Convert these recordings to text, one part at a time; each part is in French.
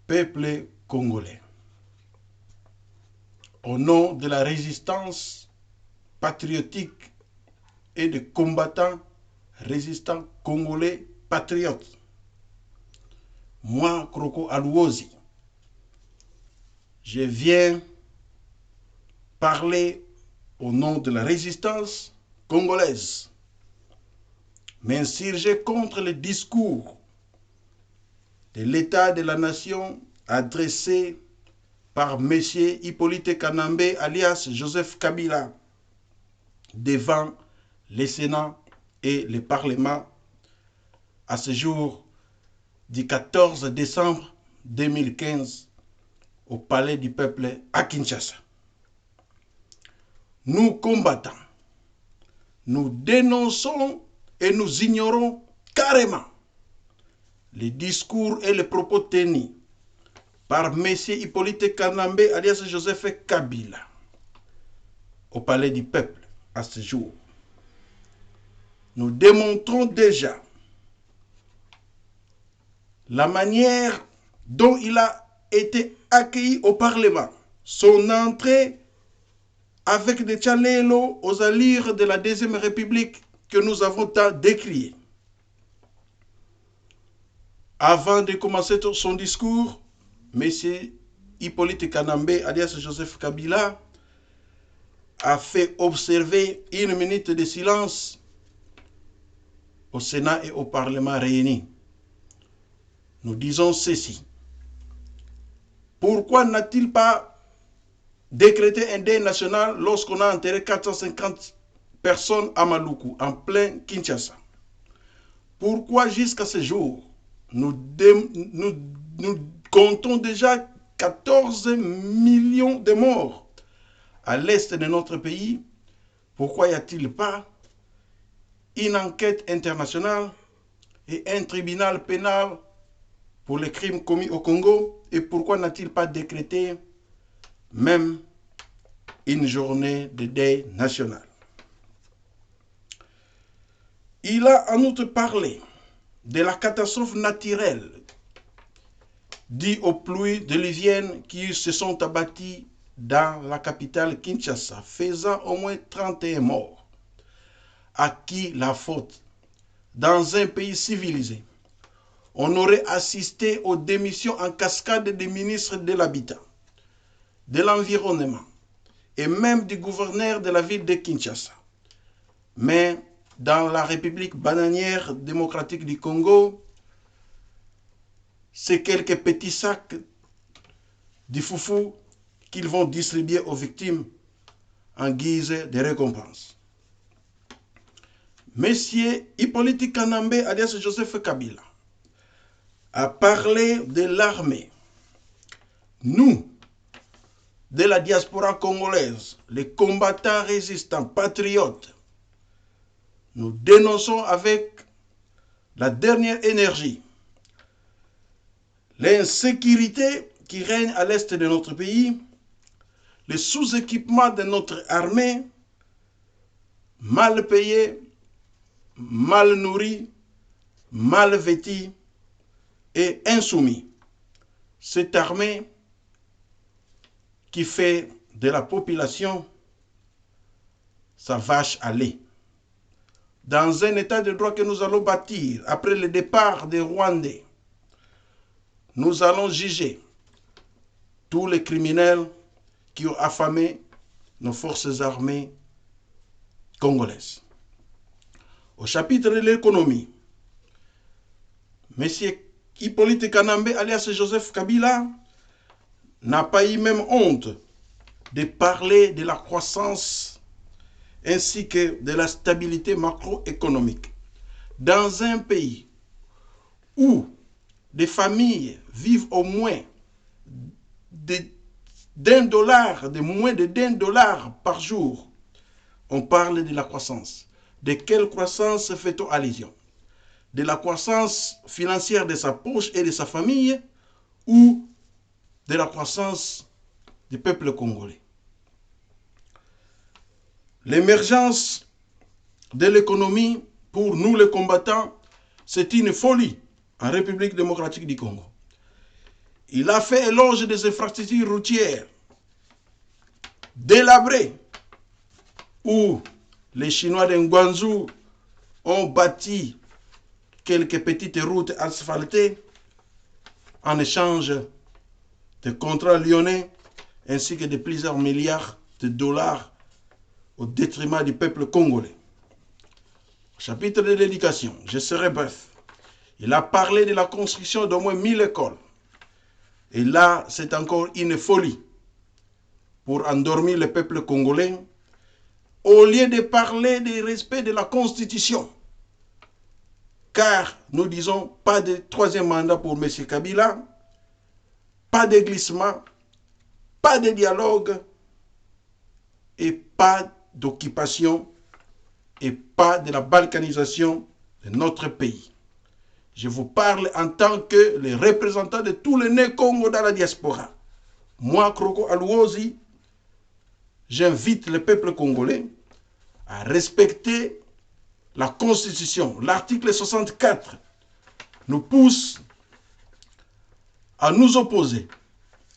peuple congolais, au nom de la résistance patriotique et des combattants résistants congolais patriotes, moi, Kroko Alouozi, je viens parler au nom de la résistance congolaise, m'insurger contre le discours de l'État de la nation adressé par M. Hippolyte Kanambe alias Joseph Kabila devant le Sénat et le Parlement à ce jour du 14 décembre 2015 au Palais du Peuple à Kinshasa. Nous combattons, nous dénonçons et nous ignorons carrément les discours et les propos tenus par M. Hippolyte Kanambe alias Joseph Kabila au Palais du Peuple à ce jour. Nous démontrons déjà la manière dont il a été accueilli au Parlement, son entrée avec des tchalélos aux allures de la Deuxième République que nous avons tant décrié. Avant de commencer son discours, M. Hippolyte Kanambe, alias Joseph Kabila, a fait observer 1 minute de silence au Sénat et au Parlement réunis. Nous disons ceci. Pourquoi n'a-t-il pas décrété un deuil national lorsqu'on a enterré 450 personnes à Maluku, en plein Kinshasa? Pourquoi jusqu'à ce jour, nous comptons déjà 14 millions de morts à l'est de notre pays? Pourquoi n'y a-t-il pas une enquête internationale et un tribunal pénal pour les crimes commis au Congo? Et pourquoi n'a-t-il pas décrété même une journée de deuil national? Il a en outre parlé de la catastrophe naturelle due aux pluies diluviennes qui se sont abattues dans la capitale Kinshasa, faisant au moins 31 morts. À qui la faute? Dans un pays civilisé, on aurait assisté aux démissions en cascade des ministres de l'Habitat, de l'Environnement et même du gouverneur de la ville de Kinshasa. Mais dans la République bananière démocratique du Congo, c'est quelques petits sacs de foufou qu'ils vont distribuer aux victimes en guise de récompense. Monsieur Hippolyte Kanambe, alias Joseph Kabila, a parlé de l'armée. Nous, de la diaspora congolaise, les combattants résistants, patriotes, nous dénonçons avec la dernière énergie l'insécurité qui règne à l'est de notre pays, le sous-équipement de notre armée, mal payé, mal nourri, mal vêtu et insoumis. Cette armée qui fait de la population sa vache à lait. Dans un état de droit que nous allons bâtir après le départ des Rwandais, nous allons juger tous les criminels qui ont affamé nos forces armées congolaises. Au chapitre de l'économie, M. Hippolyte Kanambe, alias Joseph Kabila, n'a pas eu même honte de parler de la croissance ainsi que de la stabilité macroéconomique. Dans un pays où des familles vivent au moins de moins de $1 par jour, on parle de la croissance. De quelle croissance fait-on allusion? De la croissance financière de sa poche et de sa famille ou de la croissance du peuple congolais? L'émergence de l'économie, pour nous les combattants, c'est une folie en République démocratique du Congo. Il a fait éloge des infrastructures routières délabrées, où les Chinois de Guangzhou ont bâti quelques petites routes asphaltées en échange de contrats lyonnais ainsi que de plusieurs milliards de dollars au détriment du peuple congolais. Chapitre de l'éducation, je serai bref. Il a parlé de la construction d'au moins 1000 écoles. Et là, c'est encore une folie pour endormir le peuple congolais. Au lieu de parler du respect de la Constitution, car nous disons pas de troisième mandat pour M. Kabila, pas de glissement, pas de dialogue et pas d'occupation et pas de la balkanisation de notre pays. Je vous parle en tant que le représentant de tous les Né-Congo dans la diaspora. Moi, Kroko Aluosi, j'invite le peuple congolais à respecter la Constitution. L'article 64 nous pousse à nous opposer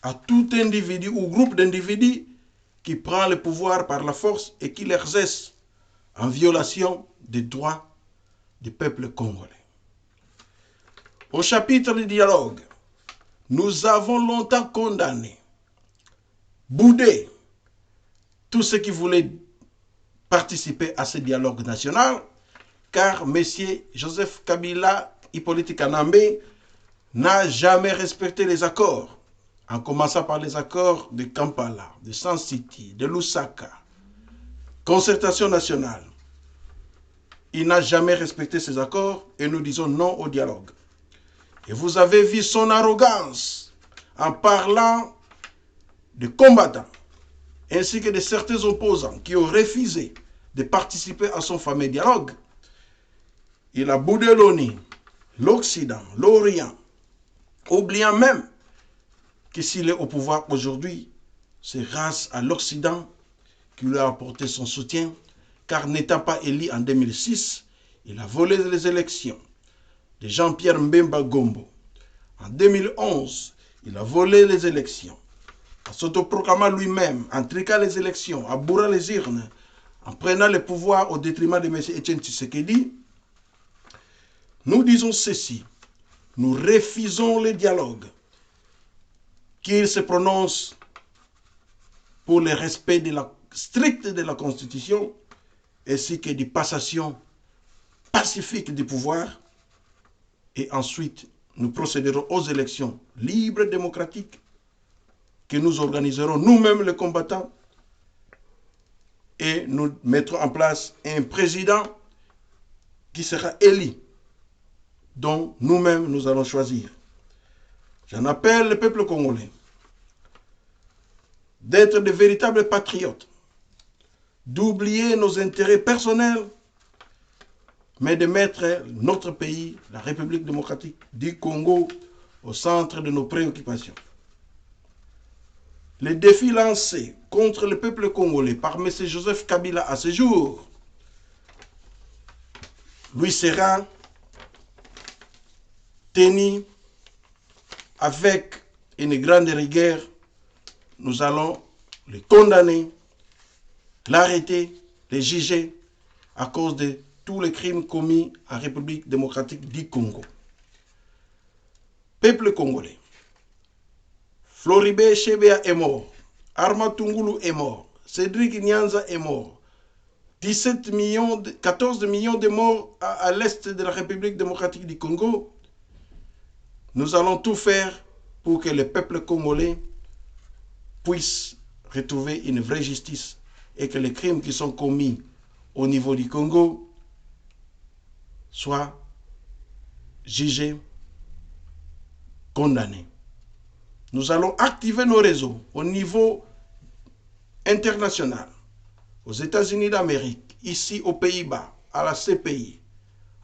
à tout individu ou groupe d'individus qui prend le pouvoir par la force et qui l'exerce en violation des droits du peuple congolais. Au chapitre du dialogue, nous avons longtemps condamné, boudé tous ceux qui voulaient participer à ce dialogue national, car M. Joseph Kabila Hippolyte Kanambe n'a jamais respecté les accords, en commençant par les accords de Kampala, de Sun City, de Lusaka, concertation nationale. Il n'a jamais respecté ces accords et nous disons non au dialogue. Et vous avez vu son arrogance en parlant de combattants ainsi que de certains opposants qui ont refusé de participer à son fameux dialogue. Il a boudé l'ONU, l'Occident, l'Orient, oubliant même que s'il est au pouvoir aujourd'hui, c'est grâce à l'Occident qui lui a apporté son soutien, car n'étant pas élu en 2006, il a volé les élections de Jean-Pierre Mbemba Gombo. En 2011, il a volé les élections, en s'autoproclamant lui-même, en triquant les élections, en bourrant les urnes, en prenant le pouvoir au détriment de M. Etienne Tshisekedi. Nous disons ceci, nous refusons le dialogue, qu'il se prononce pour le respect strict de la Constitution, ainsi que des passations pacifiques du pouvoir, et ensuite nous procéderons aux élections libres et démocratiques que nous organiserons nous-mêmes les combattants et nous mettrons en place un président qui sera élu, dont nous-mêmes nous allons choisir. J'en appelle le peuple congolais d'être de véritables patriotes, d'oublier nos intérêts personnels, mais de mettre notre pays, la République démocratique du Congo, au centre de nos préoccupations. Les défis lancés contre le peuple congolais par M. Joseph Kabila à ce jour lui sera tenu avec une grande rigueur. Nous allons le condamner, l'arrêter, le juger à cause de tous les crimes commis en République démocratique du Congo. Peuple congolais, Floribert Chebeya est mort, Arma Tungulu est mort, Cédric Nyanza est mort, 14 millions de morts à l'est de la République démocratique du Congo. Nous allons tout faire pour que le peuple congolais puisse retrouver une vraie justice et que les crimes qui sont commis au niveau du Congo soient jugés, condamnés. Nous allons activer nos réseaux au niveau international, aux États-Unis d'Amérique, ici aux Pays-Bas, à la CPI,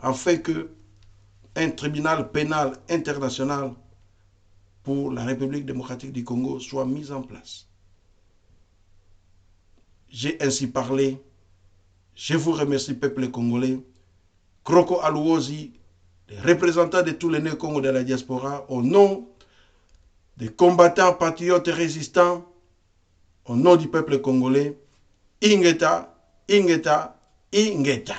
afin qu'un tribunal pénal international pour la République démocratique du Congo soit mis en place. J'ai ainsi parlé. Je vous remercie, peuple congolais. Kroko Aluosi, les représentants de tous les Né-Congo de la diaspora, au nom des combattants patriotes et résistants, au nom du peuple congolais, Ingeta, Ingeta, Ingeta.